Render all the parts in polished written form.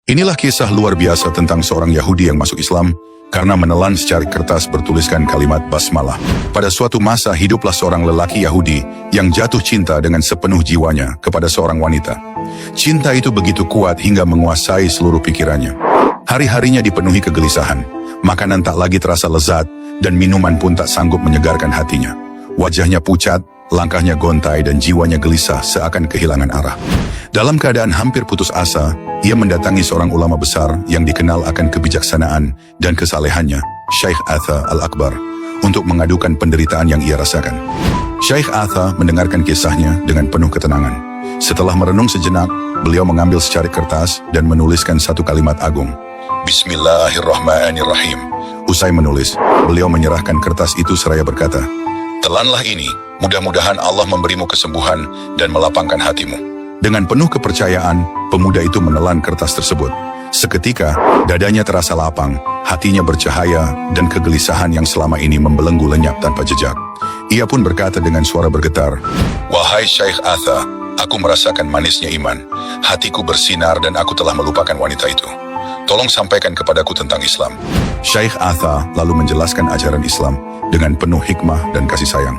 Inilah kisah luar biasa tentang seorang Yahudi yang masuk Islam karena menelan secari kertas bertuliskan kalimat basmalah. Pada suatu masa hiduplah seorang lelaki Yahudi yang jatuh cinta dengan sepenuh jiwanya kepada seorang wanita. Cinta itu begitu kuat hingga menguasai seluruh pikirannya. Hari-harinya dipenuhi kegelisahan, makanan tak lagi terasa lezat dan minuman pun tak sanggup menyegarkan hatinya. Wajahnya pucat, langkahnya gontai dan jiwanya gelisah seakan kehilangan arah. Dalam keadaan hampir putus asa, ia mendatangi seorang ulama besar yang dikenal akan kebijaksanaan dan kesalehannya, Syekh Atha Al-Akbar, untuk mengadukan penderitaan yang ia rasakan. Syekh Atha mendengarkan kisahnya dengan penuh ketenangan. Setelah merenung sejenak, beliau mengambil secari kertas dan menuliskan satu kalimat agung. Bismillahirrahmanirrahim. Usai menulis, beliau menyerahkan kertas itu seraya berkata, "Telanlah ini, mudah-mudahan Allah memberimu kesembuhan dan melapangkan hatimu." Dengan penuh kepercayaan, pemuda itu menelan kertas tersebut. Seketika, dadanya terasa lapang, hatinya bercahaya, dan kegelisahan yang selama ini membelenggu lenyap tanpa jejak. Ia pun berkata dengan suara bergetar, "Wahai Syekh Atha, aku merasakan manisnya iman. Hatiku bersinar dan aku telah melupakan wanita itu. Tolong sampaikan kepadaku tentang Islam." Syekh Atha lalu menjelaskan ajaran Islam dengan penuh hikmah dan kasih sayang.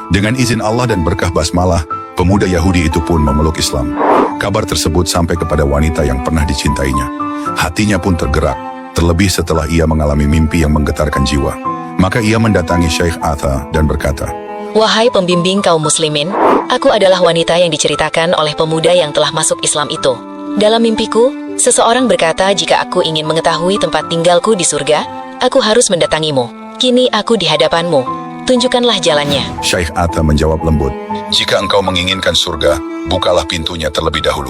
Dengan izin Allah dan berkah basmalah, pemuda Yahudi itu pun memeluk Islam. Kabar tersebut sampai kepada wanita yang pernah dicintainya. Hatinya pun tergerak, terlebih setelah ia mengalami mimpi yang menggetarkan jiwa. Maka ia mendatangi Syekh Atha dan berkata, "Wahai pembimbing kaum muslimin, aku adalah wanita yang diceritakan oleh pemuda yang telah masuk Islam itu. Dalam mimpiku, seseorang berkata jika aku ingin mengetahui tempat tinggalku di surga, aku harus mendatangimu. Kini aku di hadapanmu. Tunjukkanlah jalannya." Syekh Atha menjawab lembut, "Jika engkau menginginkan surga, bukalah pintunya terlebih dahulu."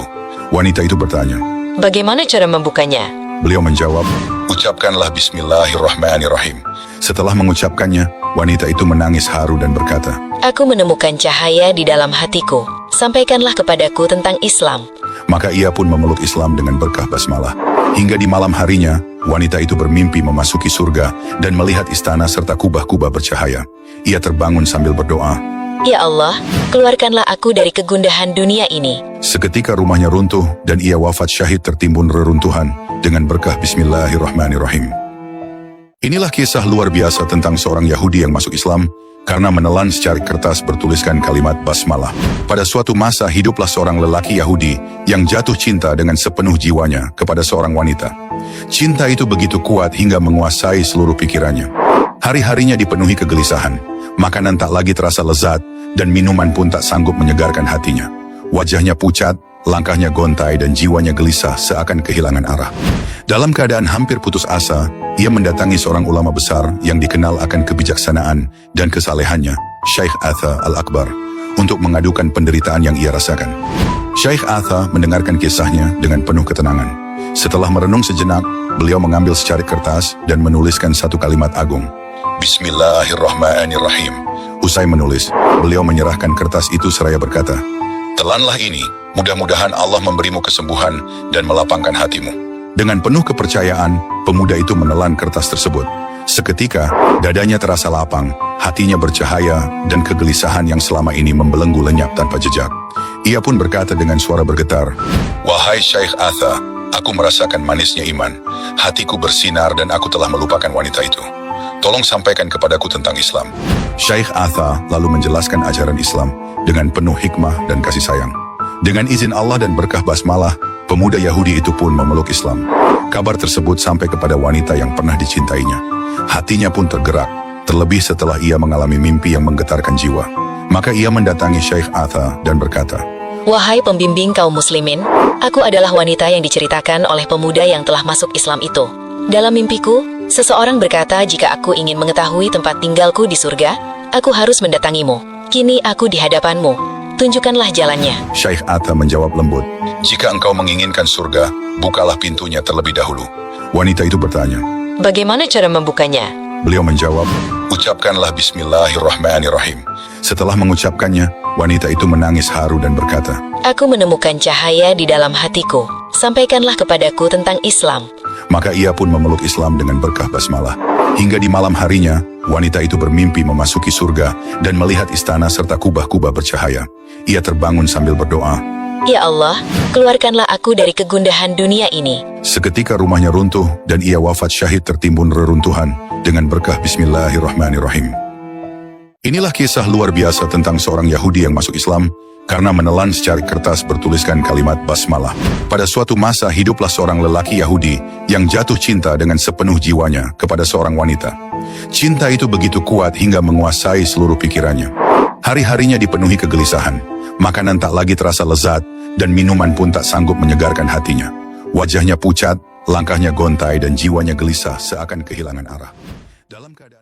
Wanita itu bertanya, "Bagaimana cara membukanya?" Beliau menjawab, "Ucapkanlah Bismillahirrahmanirrahim." Setelah mengucapkannya, wanita itu menangis haru dan berkata, "Aku menemukan cahaya di dalam hatiku. Sampaikanlah kepadaku tentang Islam." Maka ia pun memeluk Islam dengan berkah basmalah. Hingga di malam harinya, wanita itu bermimpi memasuki surga dan melihat istana serta kubah-kubah bercahaya. Ia terbangun sambil berdoa, "Ya Allah, keluarkanlah aku dari kegundahan dunia ini." Seketika rumahnya runtuh dan ia wafat syahid tertimbun reruntuhan dengan berkah Bismillahirrahmanirrahim. Inilah kisah luar biasa tentang seorang Yahudi yang masuk Islam karena menelan secari kertas bertuliskan kalimat basmalah. Pada suatu masa hiduplah seorang lelaki Yahudi yang jatuh cinta dengan sepenuh jiwanya kepada seorang wanita. Cinta itu begitu kuat hingga menguasai seluruh pikirannya. Hari-harinya dipenuhi kegelisahan, makanan tak lagi terasa lezat, dan minuman pun tak sanggup menyegarkan hatinya. Wajahnya pucat, langkahnya gontai dan jiwanya gelisah seakan kehilangan arah. Dalam keadaan hampir putus asa, ia mendatangi seorang ulama besar yang dikenal akan kebijaksanaan dan kesalehannya, Syekh Atha Al-Akbar, untuk mengadukan penderitaan yang ia rasakan. Syekh Atha mendengarkan kisahnya dengan penuh ketenangan. Setelah merenung sejenak, beliau mengambil secari kertas dan menuliskan satu kalimat agung. Bismillahirrahmanirrahim. Usai menulis, beliau menyerahkan kertas itu seraya berkata, "Telanlah ini, mudah-mudahan Allah memberimu kesembuhan dan melapangkan hatimu." Dengan penuh kepercayaan, pemuda itu menelan kertas tersebut. Seketika, dadanya terasa lapang, hatinya bercahaya, dan kegelisahan yang selama ini membelenggu lenyap tanpa jejak. Ia pun berkata dengan suara bergetar, "Wahai Syekh Atha, aku merasakan manisnya iman. Hatiku bersinar dan aku telah melupakan wanita itu. Tolong sampaikan kepadaku tentang Islam." Syekh Atha lalu menjelaskan ajaran Islam dengan penuh hikmah dan kasih sayang. Dengan izin Allah dan berkah basmalah, pemuda Yahudi itu pun memeluk Islam. Kabar tersebut sampai kepada wanita yang pernah dicintainya. Hatinya pun tergerak, terlebih setelah ia mengalami mimpi yang menggetarkan jiwa. Maka ia mendatangi Syekh Atha dan berkata, "Wahai pembimbing kaum muslimin, aku adalah wanita yang diceritakan oleh pemuda yang telah masuk Islam itu. Dalam mimpiku, seseorang berkata jika aku ingin mengetahui tempat tinggalku di surga, aku harus mendatangimu. Kini aku di hadapanmu. Tunjukkanlah jalannya." Syekh Atha menjawab lembut, "Jika engkau menginginkan surga, bukalah pintunya terlebih dahulu." Wanita itu bertanya, "Bagaimana cara membukanya?" Beliau menjawab, "Ucapkanlah Bismillahirrahmanirrahim." Setelah mengucapkannya, wanita itu menangis haru dan berkata, "Aku menemukan cahaya di dalam hatiku. Sampaikanlah kepadaku tentang Islam." Maka ia pun memeluk Islam dengan berkah basmalah. Hingga di malam harinya, wanita itu bermimpi memasuki surga dan melihat istana serta kubah-kubah bercahaya. Ia terbangun sambil berdoa, Ya Allah, keluarkanlah aku dari kegundahan dunia ini. Seketika rumahnya runtuh dan ia wafat syahid tertimbun reruntuhan dengan berkah Bismillahirrahmanirrahim. Inilah kisah luar biasa tentang seorang Yahudi yang masuk Islam karena menelan secari kertas bertuliskan kalimat basmalah. Pada suatu masa hiduplah seorang lelaki Yahudi yang jatuh cinta dengan sepenuh jiwanya kepada seorang wanita. Cinta itu begitu kuat hingga menguasai seluruh pikirannya. Hari-harinya dipenuhi kegelisahan. Makanan tak lagi terasa lezat dan minuman pun tak sanggup menyegarkan hatinya. Wajahnya pucat, langkahnya gontai dan jiwanya gelisah seakan kehilangan arah. Dalam keadaan